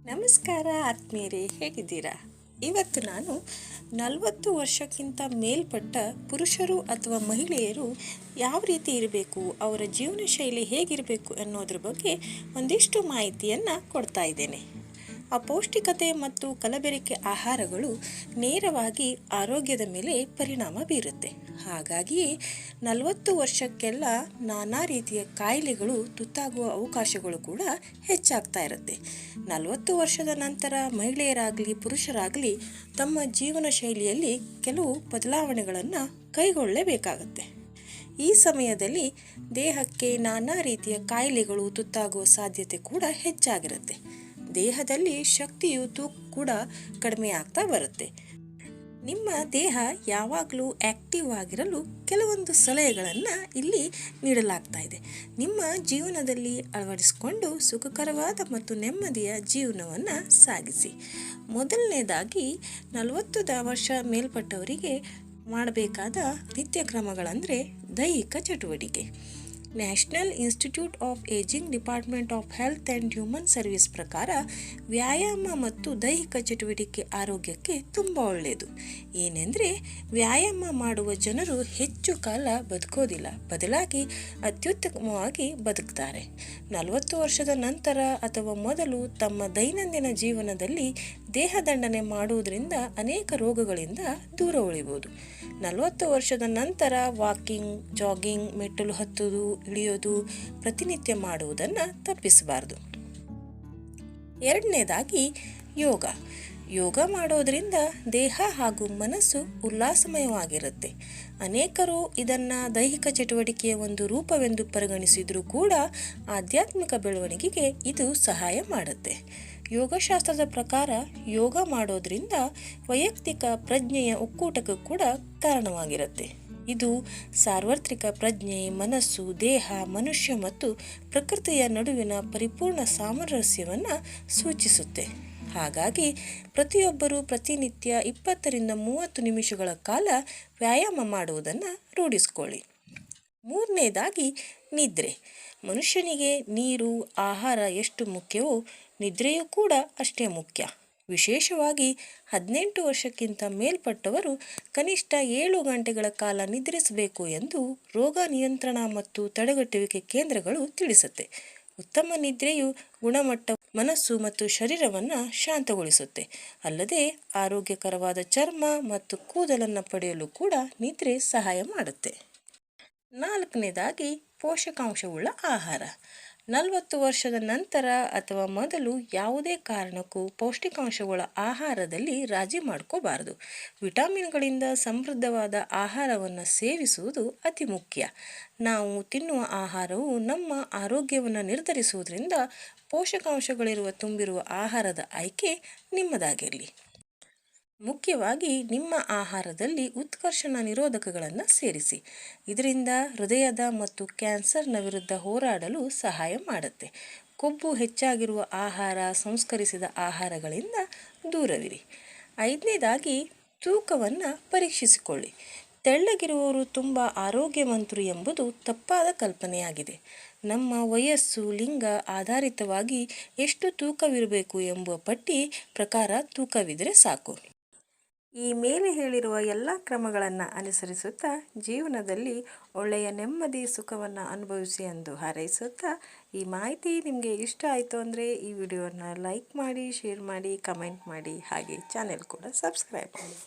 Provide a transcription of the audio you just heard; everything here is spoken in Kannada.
ನಮಸ್ಕಾರ ಆತ್ಮೀಯರೇ, ಹೇಗಿದ್ದೀರಾ? ಇವತ್ತು ನಾನು 40 ವರ್ಷಕ್ಕಿಂತ ಮೇಲ್ಪಟ್ಟ ಪುರುಷರು ಅಥವಾ ಮಹಿಳೆಯರು ಯಾವ ರೀತಿ ಇರಬೇಕು, ಅವರ ಜೀವನ ಶೈಲಿ ಹೇಗಿರಬೇಕು ಅನ್ನೋದ್ರ ಬಗ್ಗೆ ಒಂದಿಷ್ಟು ಮಾಹಿತಿಯನ್ನು ಕೊಡ್ತಾ ಇದ್ದೇನೆ. ಅಪೌಷ್ಟಿಕತೆ ಮತ್ತು ಕಲಬೆರಕೆ ಆಹಾರಗಳು ನೇರವಾಗಿ ಆರೋಗ್ಯದ ಮೇಲೆ ಪರಿಣಾಮ ಬೀರುತ್ತೆ. ಹಾಗಾಗಿಯೇ 40 ವರ್ಷಕ್ಕೆಲ್ಲ ನಾನಾ ರೀತಿಯ ಕಾಯಿಲೆಗಳು ತುತ್ತಾಗುವ ಅವಕಾಶಗಳು ಕೂಡ ಹೆಚ್ಚಾಗ್ತಾ ಇರುತ್ತೆ. 40 ವರ್ಷದ ನಂತರ ಮಹಿಳೆಯರಾಗಲಿ ಪುರುಷರಾಗಲಿ ತಮ್ಮ ಜೀವನ ಶೈಲಿಯಲ್ಲಿ ಕೆಲವು ಬದಲಾವಣೆಗಳನ್ನು ಕೈಗೊಳ್ಳಲೇಬೇಕಾಗತ್ತೆ. ಈ ಸಮಯದಲ್ಲಿ ದೇಹಕ್ಕೆ ನಾನಾ ರೀತಿಯ ಕಾಯಿಲೆಗಳು ತುತ್ತಾಗುವ ಸಾಧ್ಯತೆ ಕೂಡ ಹೆಚ್ಚಾಗಿರುತ್ತೆ. ದೇಹದಲ್ಲಿ ಶಕ್ತಿಯು ಕೂಡ ಕಡಿಮೆ ಆಗ್ತಾ ಬರುತ್ತೆ. ನಿಮ್ಮ ದೇಹ ಯಾವಾಗಲೂ ಆ್ಯಕ್ಟಿವ್ ಆಗಿರಲು ಕೆಲವೊಂದು ಸಲಹೆಗಳನ್ನು ಇಲ್ಲಿ ನೀಡಲಾಗ್ತಾ ಇದೆ. ನಿಮ್ಮ ಜೀವನದಲ್ಲಿ ಅಳವಡಿಸಿಕೊಂಡು ಸುಖಕರವಾದ ಮತ್ತು ನೆಮ್ಮದಿಯ ಜೀವನವನ್ನು ಸಾಗಿಸಿ. ಮೊದಲನೇದಾಗಿ 40 ವರ್ಷ ಮೇಲ್ಪಟ್ಟವರಿಗೆ ಮಾಡಬೇಕಾದ ನಿತ್ಯ ಕ್ರಮಗಳಂದರೆ ದೈಹಿಕ ಚಟುವಟಿಕೆ. National institute of ageing department of health and human service ಪ್ರಕಾರ ವ್ಯಾಯಾಮ ಮತ್ತು ದೈಹಿಕ ಚಟುವಟಿಕೆ ಆರೋಗ್ಯಕ್ಕೆ ತುಂಬ ಒಳ್ಳೆಯದು. ಏನೆಂದರೆ ವ್ಯಾಯಾಮ ಮಾಡುವ ಜನರು ಹೆಚ್ಚು ಕಾಲ ಬದುಕೋದಿಲ್ಲ, ಬದಲಾಗಿ ಅತ್ಯುತ್ತಮವಾಗಿ ಬದುಕ್ತಾರೆ. 40 ವರ್ಷದ ನಂತರ ಅಥವಾ ಮೊದಲು ತಮ್ಮ ದೈನಂದಿನ ಜೀವನದಲ್ಲಿ ದೇಹದಂಡನೆ ಮಾಡುವುದರಿಂದ ಅನೇಕ ರೋಗಗಳಿಂದ ದೂರ ಉಳಿಬೋದು. 40 ವರ್ಷದ ನಂತರ ವಾಕಿಂಗ್, ಜಾಗಿಂಗ್, ಮೆಟ್ಟಲು ಹತ್ತುವುದು, ಇಳಿಯೋದು ಪ್ರತಿನಿತ್ಯ ಮಾಡುವುದನ್ನು ತಪ್ಪಿಸಬಾರದು. ಎರಡನೇದಾಗಿ ಯೋಗ ಮಾಡೋದರಿಂದ ದೇಹ ಹಾಗೂ ಮನಸ್ಸು ಉಲ್ಲಾಸಮಯವಾಗಿರುತ್ತೆ. ಅನೇಕರು ಇದನ್ನು ದೈಹಿಕ ಚಟುವಟಿಕೆಯ ಒಂದು ರೂಪವೆಂದು ಪರಿಗಣಿಸಿದರೂ ಕೂಡ ಆಧ್ಯಾತ್ಮಿಕ ಬೆಳವಣಿಗೆಗೆ ಇದು ಸಹಾಯ ಮಾಡುತ್ತೆ. ಯೋಗಶಾಸ್ತ್ರದ ಪ್ರಕಾರ ಯೋಗ ಮಾಡೋದ್ರಿಂದ ವೈಯಕ್ತಿಕ ಪ್ರಜ್ಞೆಯ ಒಕ್ಕೂಟಕ್ಕೂ ಕೂಡ ಕಾರಣವಾಗಿರುತ್ತೆ. ಇದು ಸಾರ್ವತ್ರಿಕ ಪ್ರಜ್ಞೆ, ಮನಸ್ಸು, ದೇಹ, ಮನುಷ್ಯ ಮತ್ತು ಪ್ರಕೃತಿಯ ನಡುವಿನ ಪರಿಪೂರ್ಣ ಸಾಮರಸ್ಯವನ್ನು ಸೂಚಿಸುತ್ತೆ. ಹಾಗಾಗಿ ಪ್ರತಿಯೊಬ್ಬರೂ ಪ್ರತಿನಿತ್ಯ 20-30 ನಿಮಿಷಗಳ ಕಾಲ ವ್ಯಾಯಾಮ ಮಾಡುವುದನ್ನು ರೂಢಿಸಿಕೊಳ್ಳಿ. ಮೂರನೇದಾಗಿ ನಿದ್ರೆ. ಮನುಷ್ಯನಿಗೆ ನೀರು, ಆಹಾರ ಎಷ್ಟು ಮುಖ್ಯವೋ ನಿದ್ರೆಯೂ ಕೂಡ ಅಷ್ಟೇ ಮುಖ್ಯ. ವಿಶೇಷವಾಗಿ 18 ವರ್ಷಕ್ಕಿಂತ ಮೇಲ್ಪಟ್ಟವರು ಕನಿಷ್ಠ 7 ಗಂಟೆಗಳ ಕಾಲ ನಿದ್ರಿಸಬೇಕು ಎಂದು ರೋಗ ನಿಯಂತ್ರಣ ಮತ್ತು ತಡೆಗಟ್ಟುವಿಕೆ ಕೇಂದ್ರಗಳು ತಿಳಿಸುತ್ತೆ. ಉತ್ತಮ ನಿದ್ರೆಯು ಗುಣಮಟ್ಟ ಮನಸ್ಸು ಮತ್ತು ಶರೀರವನ್ನು ಶಾಂತಗೊಳಿಸುತ್ತೆ. ಅಲ್ಲದೆ ಆರೋಗ್ಯಕರವಾದ ಚರ್ಮ ಮತ್ತು ಕೂದಲನ್ನು ಪಡೆಯಲು ಕೂಡ ನಿದ್ರೆ ಸಹಾಯ ಮಾಡುತ್ತೆ. ನಾಲ್ಕನೇದಾಗಿ ಪೋಷಕಾಂಶವುಳ್ಳ ಆಹಾರ. 40 ವರ್ಷದ ನಂತರ ಅಥವಾ ಮೊದಲು ಯಾವುದೇ ಕಾರಣಕ್ಕೂ ಪೌಷ್ಟಿಕಾಂಶಗಳ ಆಹಾರದಲ್ಲಿ ರಾಜಿ ಮಾಡ್ಕೋಬಾರದು. ವಿಟಮಿನ್ಗಳಿಂದ ಸಮೃದ್ಧವಾದ ಆಹಾರವನ್ನು ಸೇವಿಸುವುದು ಅತಿ ಮುಖ್ಯ. ನಾವು ತಿನ್ನುವ ಆಹಾರವು ನಮ್ಮ ಆರೋಗ್ಯವನ್ನು ನಿರ್ಧರಿಸುವುದರಿಂದ ಪೋಷಕಾಂಶಗಳಿರುವ ತುಂಬಿರುವ ಆಹಾರದ ಆಯ್ಕೆ ನಿಮ್ಮದಾಗಿರಲಿ. ಮುಖ್ಯವಾಗಿ ನಿಮ್ಮ ಆಹಾರದಲ್ಲಿ ಉತ್ಕರ್ಷಣ ನಿರೋಧಕಗಳನ್ನು ಸೇರಿಸಿ. ಇದರಿಂದ ಹೃದಯದ ಮತ್ತು ಕ್ಯಾನ್ಸರ್ನ ವಿರುದ್ಧ ಹೋರಾಡಲು ಸಹಾಯ ಮಾಡುತ್ತೆ. ಕೊಬ್ಬು ಹೆಚ್ಚಾಗಿರುವ ಆಹಾರ, ಸಂಸ್ಕರಿಸಿದ ಆಹಾರಗಳಿಂದ ದೂರವಿರಿ. ಐದನೇದಾಗಿ ತೂಕವನ್ನು ಪರೀಕ್ಷಿಸಿಕೊಳ್ಳಿ. ತೆಳ್ಳಗಿರುವವರು ತುಂಬ ಆರೋಗ್ಯವಂತರು ಎಂಬುದು ತಪ್ಪಾದ ಕಲ್ಪನೆಯಾಗಿದೆ. ನಮ್ಮ ವಯಸ್ಸು, ಲಿಂಗ ಆಧಾರಿತವಾಗಿ ಎಷ್ಟು ತೂಕವಿರಬೇಕು ಎಂಬುವ ಪಟ್ಟಿ ಪ್ರಕಾರ ತೂಕವಿದ್ದರೆ ಸಾಕು. ಈ ಮೇಲೆ ಹೇಳಿರುವ ಎಲ್ಲ ಕ್ರಮಗಳನ್ನು ಅನುಸರಿಸುತ್ತಾ ಜೀವನದಲ್ಲಿ ಒಳ್ಳೆಯ ನೆಮ್ಮದಿ ಸುಖವನ್ನು ಅನುಭವಿಸಿ ಎಂದು ಹಾರೈಸುತ್ತಾ, ಈ ಮಾಹಿತಿ ನಿಮಗೆ ಇಷ್ಟ ಆಯಿತು ಅಂದರೆ ಈ ವಿಡಿಯೋನ ಲೈಕ್ ಮಾಡಿ, ಶೇರ್ ಮಾಡಿ, ಕಮೆಂಟ್ ಮಾಡಿ, ಹಾಗೆ ಚಾನೆಲ್ ಕೂಡ ಸಬ್ಸ್ಕ್ರೈಬ್ ಮಾಡಿ.